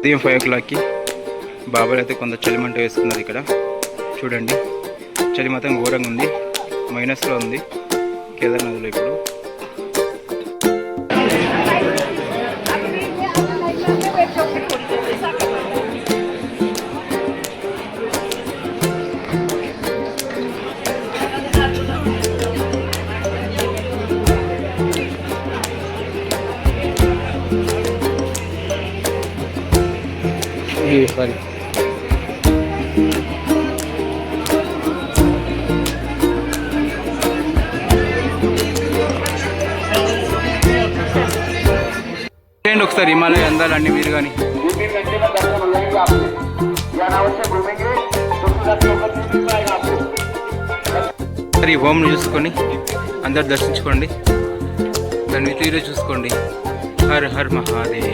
ఉదయం 5 o'clockకి బాబాలు అయితే కొంత చలిమంట వేసుకున్నారు. ఇక్కడ చూడండి, చలి మాత్రం ఘోరంగా ఉంది, మైనస్లో ఉంది కేదార్నాథ్లో ఇప్పుడు. సారీ ఒకసారి హిమాలయ అందాలన్నీ మీరు కానీ ఈ హోమ్ను చూసుకొని అందరు దర్శించుకోండి, దాన్ని తీరు చూసుకోండి. Her her Mahadev.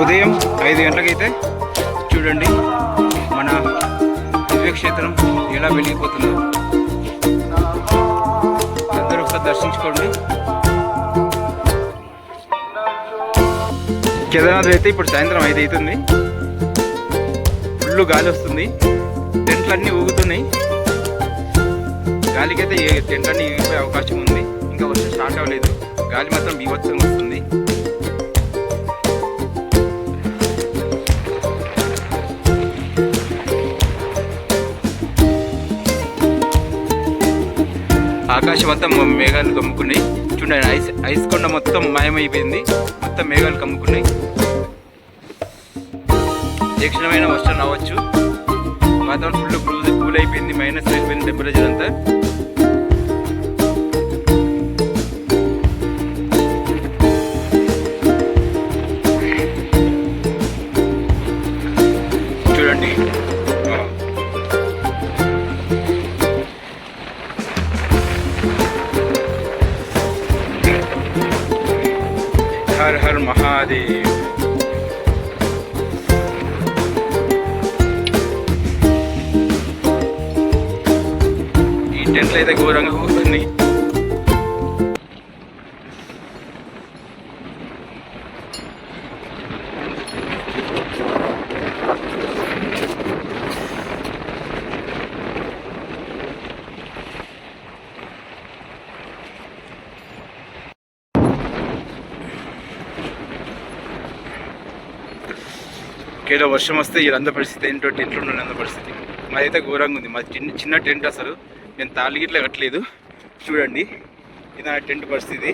ఉదయం 5 గంటలకైతే చూడండి మన దివ్యక్షేత్రం ఎలా వెలిగిపోతుందో. అందరూ ఒకసారి దర్శించుకోండి. కేదార్నాథ్ అయితే ఇప్పుడు సాయంత్రం 5 అవుతుంది. ఫుల్ గాలి వస్తుంది, టెంట్లన్నీ ఊగుతున్నాయి. గాలికైతే టెంట్లన్నీ ఊగిపోయే అవకాశం ఉంది. ఇంకా వర్షం స్టార్ట్ అవ్వలేదు, గాలి మాత్రం బీభత్సంగా వస్తుంది. ఆకాశం మొత్తం మేఘాలు కమ్ముకున్నాయి. చూడండి, ఐస్ కొండ మొత్తం మాయమైపోయింది, మొత్తం మేఘాలు కమ్ముకున్నాయి. ఏ క్షణమైన వర్షం రావచ్చు. వాతావరణం ఫుల్ కూల్ అయిపోయింది, మైనస్ అయిపోయింది టెంపరేచర్ అంతా. చూడండి, హర్ హర్ మహాదేవ్. ఈ టెంట్లు అయితే ఘోరంగా కూర్చుంది. కేలో వర్షం వస్తే వీళ్ళందరి పరిస్థితి ఏంటో, టెంట్లో ఉన్న పరిస్థితి మాదైతే ఘోరంగా ఉంది. మాది చిన్న టెంట్, అసలు నేను తాళగిట్లా కట్టలేదు. చూడండి, ఇది నా టెంట్ పరిస్థితి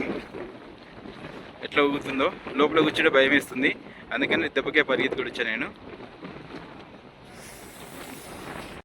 ఎట్లా ఊగుతుందో. లోపల కూర్చుంటే భయం వేస్తుంది, అందుకని దెబ్బకే పరిగెత్తుకు వచ్చాను నేను.